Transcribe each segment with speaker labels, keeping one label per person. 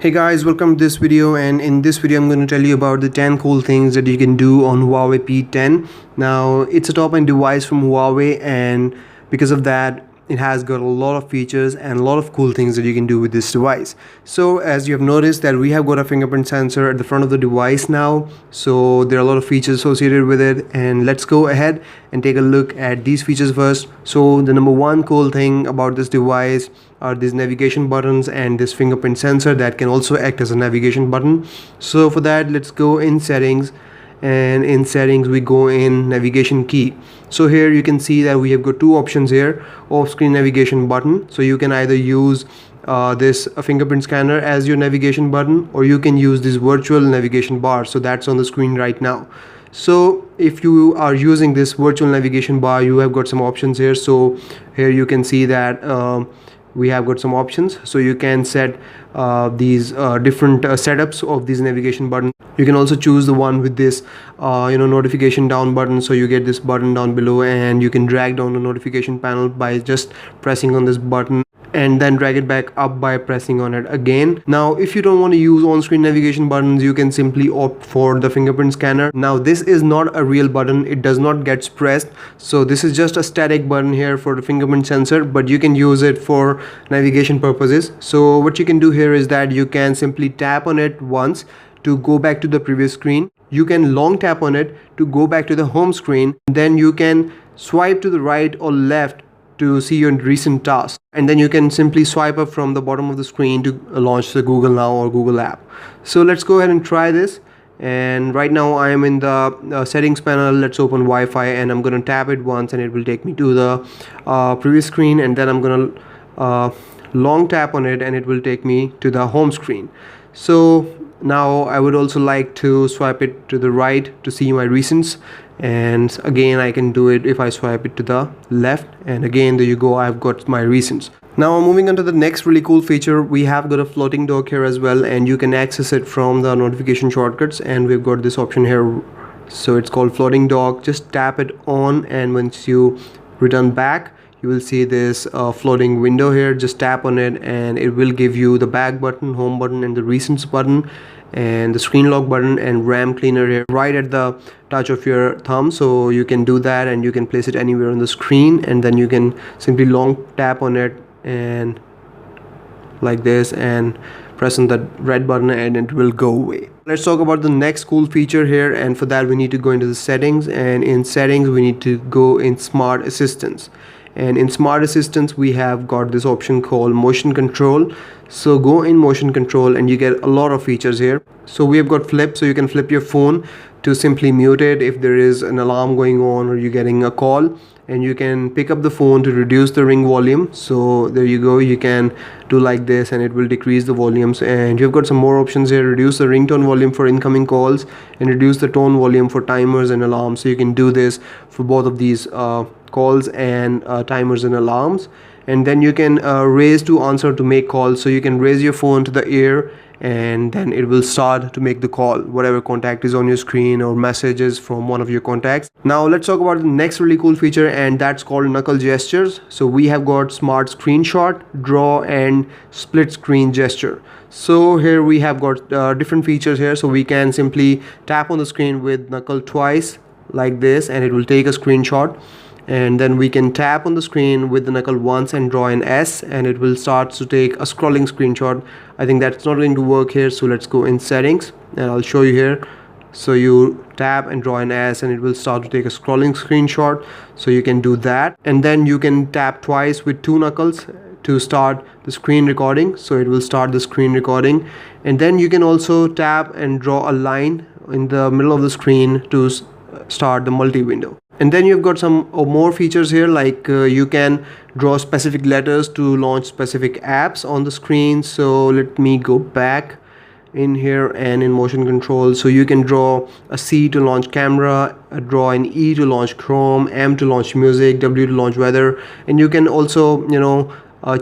Speaker 1: Hey guys, welcome to this video, and in this video I'm going to tell you about the 10 cool things that you can do on Huawei P10. Now it's a top-end device from Huawei, and because of that it has got a lot of features and a lot of cool things that you can do with this device. So as you have noticed that we have got a fingerprint sensor at the front of the device now, so there are a lot of features associated with it, and let's go ahead and take a look at these features first. So the number one cool thing about this device are these navigation buttons and this fingerprint sensor that can also act as a navigation button. So for that, let's go in settings, and in settings we go in navigation key. So here you can see that we have got two options here: off-screen navigation button. So you can either use this fingerprint scanner as your navigation button, or you can use this virtual navigation bar. So that's on the screen right now. So if you are using this virtual navigation bar, you have got some options here. So here you can see that we have got some options. So you can set these different setups of these navigation buttons. You can also choose the one with this notification down button. So you get this button down below, and you can drag down the notification panel by just pressing on this button, and then drag it back up by pressing on it again. Now if you don't want to use on-screen navigation buttons, you can simply opt for the fingerprint scanner. Now this is not a real button, it does not get pressed, so this is just a static button here for the fingerprint sensor, but you can use it for navigation purposes. So what you can do here is that you can simply tap on it once to go back to the previous screen. You can long tap on it to go back to the home screen. Then you can swipe to the right or left to see your recent tasks, and then you can simply swipe up from the bottom of the screen to launch the Google Now or Google app. So let's go ahead and try this. And right now I am in the settings panel. Let's open Wi-Fi, and I'm going to tap it once and it will take me to the previous screen, and then I'm going to long tap on it and it will take me to the home screen. So now I would also like to swipe it to the right to see my recents, and again I can do it if I swipe it to the left, and again there you go, I've got my recents. Now moving on to the next really cool feature, we have got a floating dock here as well, and you can access it from the notification shortcuts, and we've got this option here. So it's called floating dock. Just tap it on, and once you return back, you will see this floating window here. Just tap on it and it will give you the back button, home button, and the recents button, and the screen lock button and RAM cleaner here right at the touch of your thumb. So you can do that, and you can place it anywhere on the screen, and then you can simply long tap on it and like this and press on that red button and it will go away. Let's talk about the next cool feature here, and for that we need to go into the settings, and in settings we need to go in smart assistants. And in smart assistants we have got this option called motion control. So go in motion control and you get a lot of features here. So we have got flip, so you can flip your phone to simply mute it if there is an alarm going on or you're getting a call, and you can pick up the phone to reduce the ring volume. So there you go, you can do like this and it will decrease the volumes. And you've got some more options here: reduce the ringtone volume for incoming calls and reduce the tone volume for timers and alarms. So you can do this for both of these calls and timers and alarms. And then you can raise to answer to make calls. So you can raise your phone to the ear, and then it will start to make the call, whatever contact is on your screen or messages from one of your contacts. Now let's talk about the next really cool feature, and that's called knuckle gestures. So we have got smart screenshot, draw, and split screen gesture. So here we have got different features here. So we can simply tap on the screen with knuckle twice like this, and it will take a screenshot. And then we can tap on the screen with the knuckle once and draw an S, and it will start to take a scrolling screenshot. I think that's not going to work here, so let's go in settings and I'll show you here. So you tap and draw an S and it will start to take a scrolling screenshot. So you can do that, and then you can tap twice with two knuckles to start the screen recording. So it will start the screen recording, and then you can also tap and draw a line in the middle of the screen to start the multi-window. And then you've got some more features here, like you can draw specific letters to launch specific apps on the screen. So let me go back in here and in motion control. So you can draw a C to launch camera, draw an E to launch Chrome, M to launch music, W to launch weather. And you can also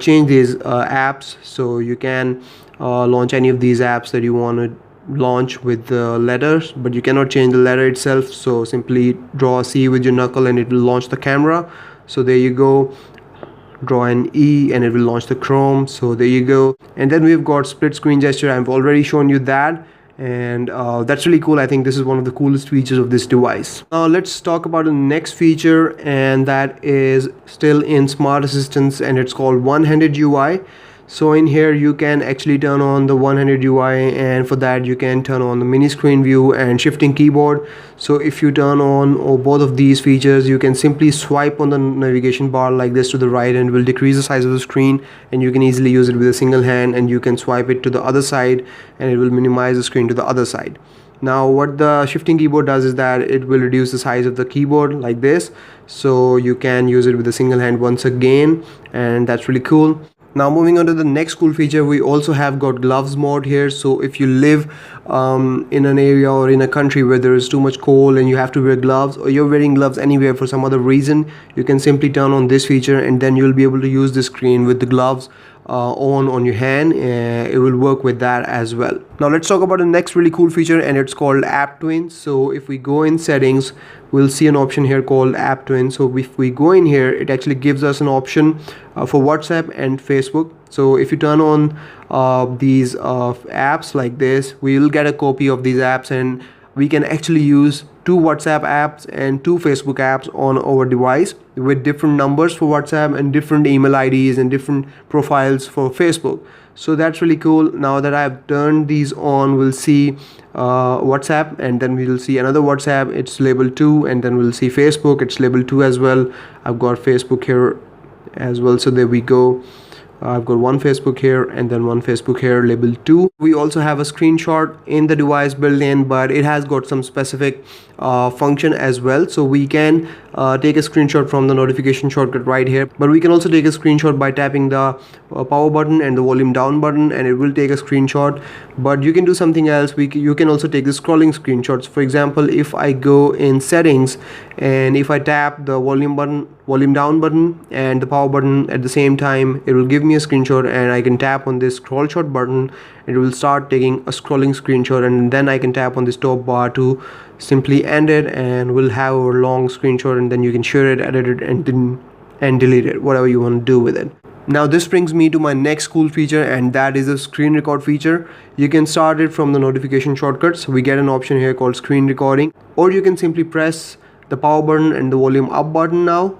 Speaker 1: change these apps. So you can launch any of these apps that you want to launch with the letters, but you cannot change the letter itself. So simply draw a C with your knuckle and it will launch the camera. So there you go. draw an E and it will launch the Chrome. So there you go. And then we've got split screen gesture. I've already shown you that, and that's really cool. I think this is one of the coolest features of this device. Now let's talk about the next feature, and that is still in smart assistants, and it's called One-Handed UI. So in here you can actually turn on the One-Handed UI, and for that you can turn on the mini screen view and shifting keyboard. So if you turn on both of these features, you can simply swipe on the navigation bar like this to the right, and it will decrease the size of the screen, and you can easily use it with a single hand, and you can swipe it to the other side and it will minimize the screen to the other side. Now what the shifting keyboard does is that it will reduce the size of the keyboard like this, so you can use it with a single hand once again, and that's really cool. Now moving on to the next cool feature, we also have got gloves mode here. So if you live in an area or in a country where there is too much cold and you have to wear gloves, or you're wearing gloves anywhere for some other reason, you can simply turn on this feature, and then you'll be able to use the screen with the gloves on your hand. It will work with that as well. Now let's talk about the next really cool feature, and it's called App Tweens. So if we go in settings, we'll see an option here called App Tweens. So if we go in here, it actually gives us an option for WhatsApp and Facebook. So if you turn on these apps like this, we'll get a copy of these apps, and we can actually use 2 WhatsApp apps and 2 Facebook apps on our device with different numbers for WhatsApp and different email IDs and different profiles for Facebook. So that's really cool. Now that I've turned these on, we'll see WhatsApp, and then we'll see another WhatsApp, it's labeled 2, and then we'll see Facebook, it's labeled 2 as well. I've got Facebook here as well, so there we go. I've got one Facebook here and then one Facebook here labeled 2. We also have a screenshot in the device built in, but it has got some specific function as well. So we can take a screenshot from the notification shortcut right here, but we can also take a screenshot by tapping the power button and the volume down button, and it will take a screenshot. But you can do something else. You can also take the scrolling screenshots. For example, if I go in settings and if I tap the volume down button and the power button at the same time, it will give me a screenshot, and I can tap on this scroll shot button, it will start taking a scrolling screenshot, and then I can tap on this top bar to simply end it, and we'll have a long screenshot, and then you can share it, edit it, and delete it, whatever you want to do with it. Now this brings me to my next cool feature, and that is a screen record feature. You can start it from the notification shortcuts. We get an option here called screen recording, or you can simply press the power button and the volume up button now,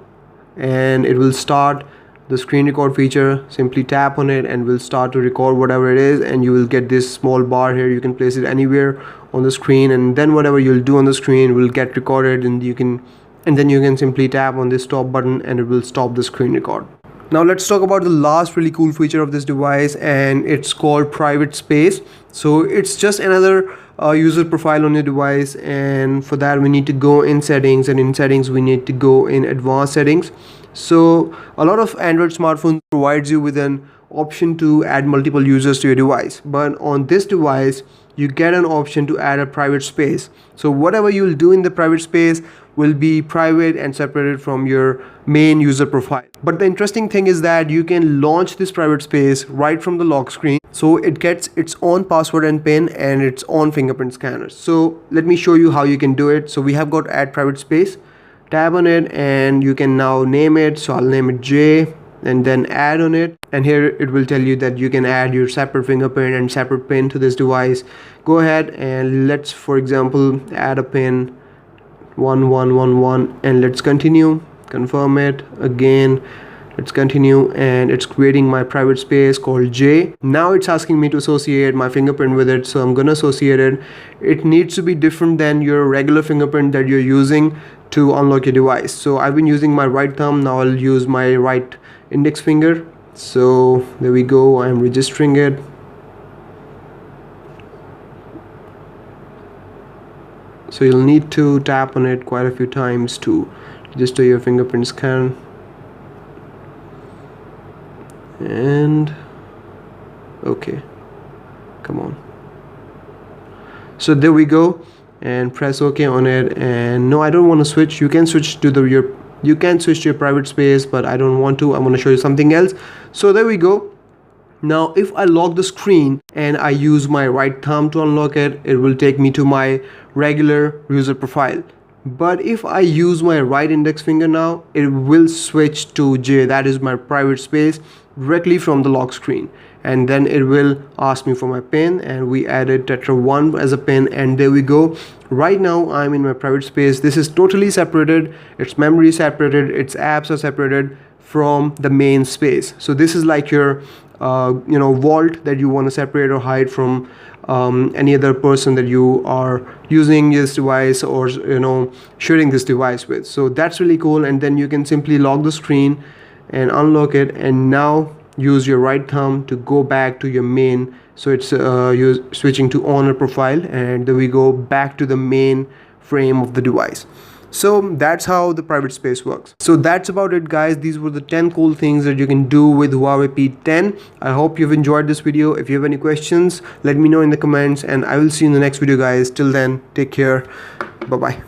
Speaker 1: and it will start the screen record feature. Simply tap on it and we'll start to record whatever it is, and you will get this small bar here. You can place it anywhere on the screen, and then whatever you'll do on the screen will get recorded, and then you can simply tap on this stop button and it will stop the screen record. Now let's talk about the last really cool feature of this device, and it's called private space. So it's just another user profile on your device, and for that we need to go in settings, and in settings we need to go in advanced settings. So a lot of Android smartphones provides you with an option to add multiple users to your device, but on this device you get an option to add a private space. So whatever you'll do in the private space will be private and separated from your main user profile. But the interesting thing is that you can launch this private space right from the lock screen, so it gets its own password and PIN and its own fingerprint scanner. So let me show you how you can do it. So we have got add private space, tap on it, and you can now name it. So I'll name it J, and then add on it, and here it will tell you that you can add your separate fingerprint and separate pin to this device. Go ahead and let's, for example, add a pin 1111, and let's continue, confirm it again, let's continue, and it's creating my private space called J. Now it's asking me to associate my fingerprint with it, so I'm gonna associate it. It needs to be different than your regular fingerprint that you're using to unlock your device. So I've been using my right thumb, now I'll use my right index finger. So there we go, I'm registering it. So you'll need to tap on it quite a few times to register your fingerprint scan. And okay, come on. So there we go, and press OK on it. And no, I don't want to switch. You can switch to your private space, but I don't want to. I'm going to show you something else. So there we go. Now if I lock the screen and I use my right thumb to unlock it, it will take me to my regular user profile. But if I use my right index finger now, it will switch to J, that is my private space, directly from the lock screen. And then it will ask me for my pin, and we added Tetra1 as a pin, and there we go. Right now I'm in my private space. This is totally separated, its memory is separated, its apps are separated from the main space. So this is like your vault that you want to separate or hide from any other person that you are using this device or sharing this device with. So that's really cool. And then you can simply lock the screen and unlock it, and now use your right thumb to go back to your main. So it's you're switching to honor profile, and then we go back to the main frame of the device. So that's how the private space works. So that's about it, guys. These were the 10 cool things that you can do with Huawei P10. I hope you've enjoyed this video. If you have any questions, let me know in the comments, and I will see you in the next video, guys. Till then, take care. Bye bye.